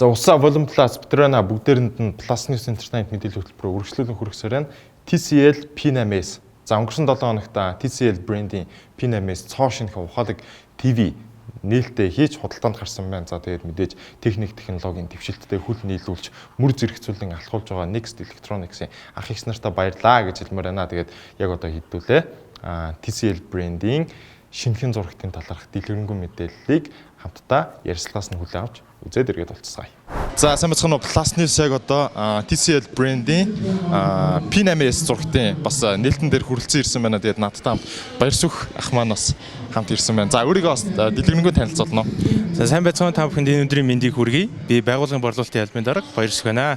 За Улсаа Volume Plus Bitrana бүгдээрэнд нь Plus News Entertainment мэдээлэл хөтөлбөрөөр үргэлжлүүлэн хүргэсээр байна. TCL P8S. За өнгөрсөн 7 хоногт TCL брендийн P8S цоо шинэх ухаалаг TV нээлттэй хийж худалдаанд гарсан байна. За тэгээд мэдээж техник технологийн дэвшилттэй хүл нийлүүлж мөр зэрэгцүүлэн алхуулж байгаа Next Electronics-ийн ах эгч нартаа баярлаа гэж хэлмээр байна. Тэгээд яг одоо хэдүүлээ TCL брендийн шинэхэн зурагтын талаарх дэлгэрэнгүй мэдээллийг хамтдаа ярилцлагаас нь хүлээн авч үзээд иргэд болцгаая. За сайн бацхан Plus News яг одоо TCL брендийн P8S зурагтын бас нээлтэн дээр хүрэлцэн ирсэн байна. Тэгээд надтай хамт Баярсүх ах маань бас хамт ирсэн байна. За өөрийгөө бас дэлгэрэнгүй танилцуулна. За сайн байцгаана та бүхэнд энэ өдрийн мэндийг хүргэе. Би байгууллагын борлуулалтын албаны дарга Баярсүх байна.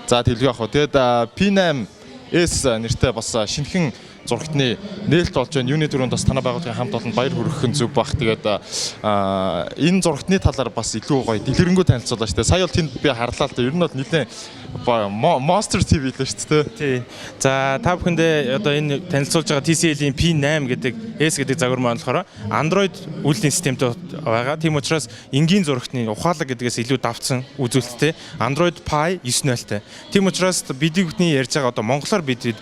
За тэлгүй ах. Тэгээд P8S нэртэй бас шинэхэн зурагтны нээлт болж байна. Юуны төрөнд бас танай байгууллагын хамт олон баяр хүргэх нь зөв баг. Тэгээд энэ зурагтны талаар бас илүү гоё дэлгэрэнгүй танилцуулаа шүү дээ. Сая бол тэнд би харлаа л да. Ер нь бол нэлээд Monster TV л шүү дээ. Тий. За та бүхэндээ одоо энэ танилцуулж байгаа TCL-ийн P8 гэдэг S гэдэг загвар маань болохоор Android үйлдвэрлэлийн системтэй байгаа. Тийм учраас энгийн зурагтны ухаалаг гэдгээс илүү давцсан үзүүлэлттэй Android Pie 9.0-тэй. Тийм учраас бидний ярьж байгаа одоо монголоор бид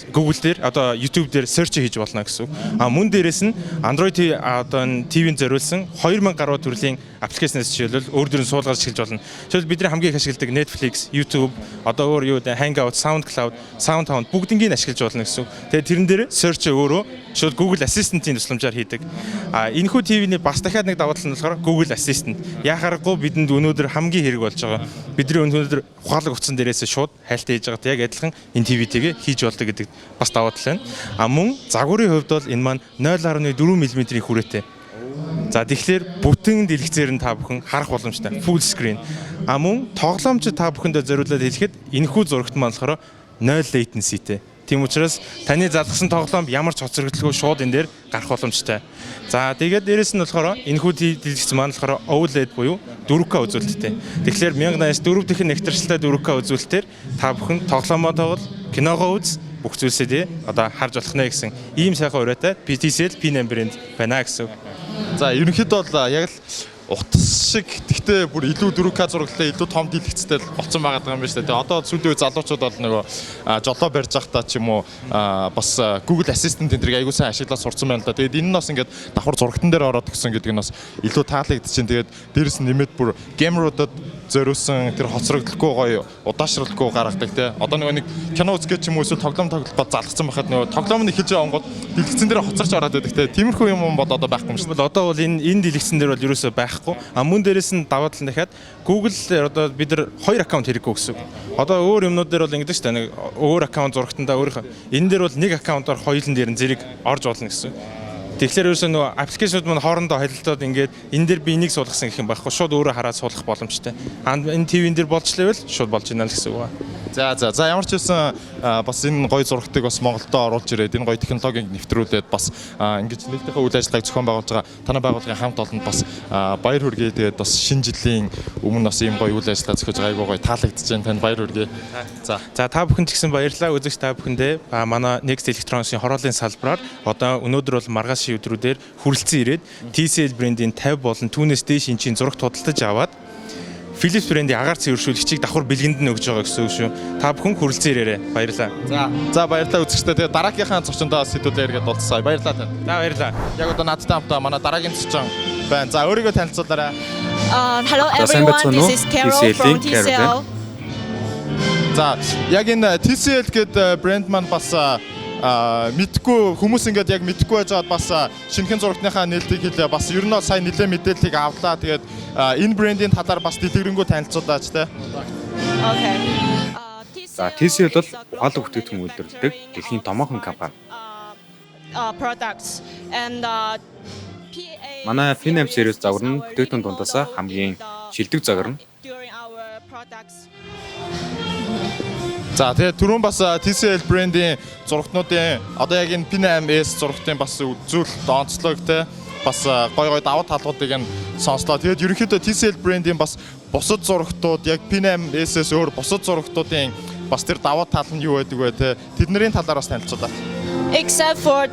Google дээр одоо YouTube дээр search хийж болно гэсэн үг. Мөн дээрээс нь Android одоо TV-нд зориулсан 2000 гаруй төрлийн аппликейшнээс жишээлбэл өөр дөр нь суулгаж ашиглаж болно. Жишээлбэл бидний хамгийн их ашигладаг Netflix, YouTube, одоо өөр юу гэдэг Hangout, SoundCloud, SoundHound бүгднийг ашиглаж болно гэсэн үг. Тэгээд тэрэн дээр search өөрөө жишээлбэл Google Assistant-ийн тусламжаар хийдэг. Энэхүү TV-ний бас дахиад нэг давуу тал нь болохоор Google Assistant. Яхаарахгүй бидэнд өнөөдөр хамгийн хэрэг болж байгаа. Бидний өнөөдөр ухаалаг утсан дээрээс шууд хайлтаа хийж байгаа. Яг адилхан энэ TV-тэйгээ хийж болдог гэдэг бас давуу тал байна. Мөн загварын хувьд бол энэ маань 0.4 мм-ийн хүрээтэй. За тэгэхээр бүтэн дэлгэцээр нь та бүхэн харах боломжтой. Full screen. Мөн тоглоомч та бүхэндээ зориулаад хэлэхэд энэхүү зурагт маань болохоор 0 latency-тэй. Тийм учраас таны залгасан тоглоом ямар ч хоцрогдолгүй шууд энэ дээр гарах боломжтой. За тэгээд дээрэс нь болохоор энэхүү дэлгэц маань болохоор OLED буюу 4K үзүүлэлттэй. Тэгэхээр 1080 4 дахин нэгтрэлтэй 4K үзүүлэлтээр та бүхэн тоглоомоо тоглол, киногоо үз, бүх зүйлсээ одоо харж болох нэ гэсэн ийм сайхан ураатай TCL P8 брэнд байна гэсэн. За ерөнхийдөө бол яг л утас шиг гэхдээ бүр илүү 4K зураглалаа илүү том дэлгэцтэй болсон байгаа юм байна шүү дээ. Тэгээ одоо сүүлийн үе залуучууд бол нөгөө жолоо барьж байхдаа ч юм уу бас Google Assistant энэ аягүй сайн ашиглаад сурцсан байна л да. Тэгээд энэ нь бас ингээд давхар зурагтан дээр ороод гисэн гэдэг нь бас илүү таалагдчихээн. Тэгээд дээрэс нь нэмээд бүр геймеруудад зориулсан тэр хоцрогдолгүй гоё удаашралгүй гаргадаг те. Одоо нэг кино үзэх ч юм уу эсвэл тоглоом тоглох гол залгсан байхад нөгөө тоглоом нь эхэлж байгаа онгод дэлгэцэн дээр хоцорч ороод байдаг те. Тиймэрхүү юм бол одоо байхгүй юм шүү дээ. Одоо бол энэ дэлгэцэн дээр бол ерөөсөө байхгүй. Мөн дээрээс нь даваа тал нь дахиад Google одоо бид нар 2 аккаунт хэрэггүй гэсэн. Одоо өөр юмнууд дээр бол ингэдэж шүү дээ. Нэг өөр аккаунт зурагтандаа өөрийнхөө энэ дээр бол нэг аккаунтоор хоёулын дээр нь зэрэг орж болно гэсэн. Тэгэхээр ерөөсөө нөгөө аппликейшнууд маань хоорондоо холилдоод ингээд энэ дээр би энийг суулгасан гэх юм байхгүй. Шууд өөрөө хараад суулгах боломжтой. Энэ TV-н дээр болж лээвэл шууд болж байна л гэсэн үг. За ямар ч байсан бас энэ гоё зурагтыг бас Монголдо оруулж ирээд энэ гоё технологиг нэвтрүүлээд бас ингэж нээлттэйхээ үйл ажиллагааг зохион байгуулж байгаа танай байгууллагын хамт олонд бас баяр хүргэе. Тэгээд бас шинэ жилийн өмнө бас ийм гоё үйл ажиллагаа зохиож байгаа айгүй гоё таалагдж байна. Танд баяр хүргэе. За та бүхэнд ч гэсэн баярлалаа. Үзэгч та бүхэндээ манай Next Electronics-ийн хорооллын салбараар одоо өнөөдөр бол маргааш өдрүүдээр хүрэлцэн ирээд TCL брендийн 50 болон түүнээс дээш инчийн зурагт худалдаж аваад Philips брендийн агаар цэвэршүүлэгчийг давхар бэлгэнд нь өгж байгаа гэсэн үг шүү. Та бүхэн хүрэлцэн ирээрэй. Баярлалаа. За баярлалаа үзэгчдээ. Тэгээд дараагийнхаа зочиндоо сэдвүүлээ эргээд болцсоо. Баярлалаа танд. За баярлалаа. Яг одоо надтай хамтаа манай дараагийн зочин байна. За өөрийгөө танилцуулаарай. Hello everyone. This is Carol from TCL. За яг энэ TCL гэдэг брэнд маань бас мэдгүй хүмүүс ингээд яг мэдгүй байж байгаад бас шинэхэн зурагтныхаа нээлтийг хэлээ. Бас ер нь сайн нэлээд мэдээллийг авлаа. Тэгээд энэ брендийн талаар бас дэлгэрэнгүй танилцуулаач те. Okay. За TCL бол ухаалаг бүтээгдэхүүн үйлдвэрлэдэг дэлхийн томоохон компани. Products and манай P8 series загвар нь бүтээгдэхүүн дундаас хамгийн шилдэг загвар нь. За тэгээд түрүүн бас TCL брендийн зурагтнуудын одоо яг энэ P8S зурагтын бас үзүүлэлт онцлог те бас гой давуу талуудыг нь сонслоо. Тэгээд ерөнхийдөө TCL брендийн бас бусад зурагтууд яг P8S-ээс өөр бусад зурагтуудын бас тэр давуу тал нь юу байдаг вэ те? Тэднэрийн талаар бас танилцуулаач. Except for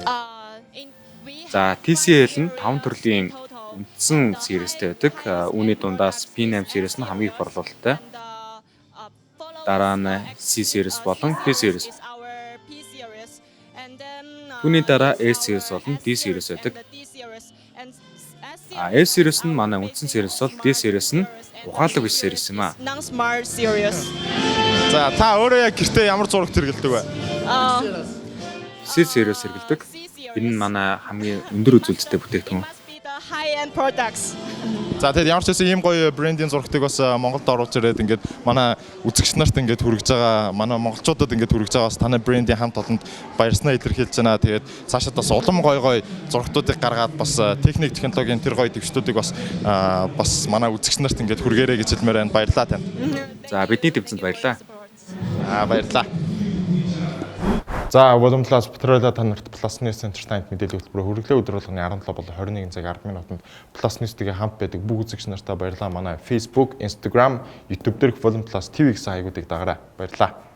За TCL нь 5 төрлийн үндсэн сервистэй байдаг. Үүний дундаас P8 сервис нь хамгийн их борлуулалттай. Дараа нь C series болон P series. Түүний дараа S series болон D series байдаг. S series нь манай үндсэн series бол D series нь ухаалаг биш series юм аа. Non-smart series. За та өөрөө яг гэртээ ямар зурагт хэрэгэлдэг вэ? C series хэрэгэлдэг. Энэ нь манай хамгийн өндөр үзүүлэлттэй бүтээгдэхүүн. High-end products. За тэгээд ямар ч байсан ийм гоё брендийн зурагтыг бас Монголд оруулж ирээд ингээд манай үзэгч нарт ингээд хүргэж байгаа, манай монголчуудад ингээд хүргэж байгаа бас таны брендийн хамт олонд баярснаа илэрхийлж байна. Тэгээд цаашаа бас улам гоё зурагтуудыг гаргаад бас техник технологийн тэр гоё дэвшлүүдийг бас манай үзэгч нарт ингээд хүргээрэй гэж хэлмээр байна. Баярлалаа танд. За бидний төвцөнд баярлалаа. Баярлалаа. За, уламжлалт Petrolia та нарт Plus News Entertainment мэдээлэл хөтөлбөр хүргэлээ өдөр болгоны 17 болон 21 цаг 10 минутанд Plus News-тэйгээ хамт байдаг бүх үзэгч нартаа баярлалаа. Манай Facebook, Instagram, YouTube дээрх Volume Plus TV гэсэн хаягуудыг дагаарай. Баярлалаа.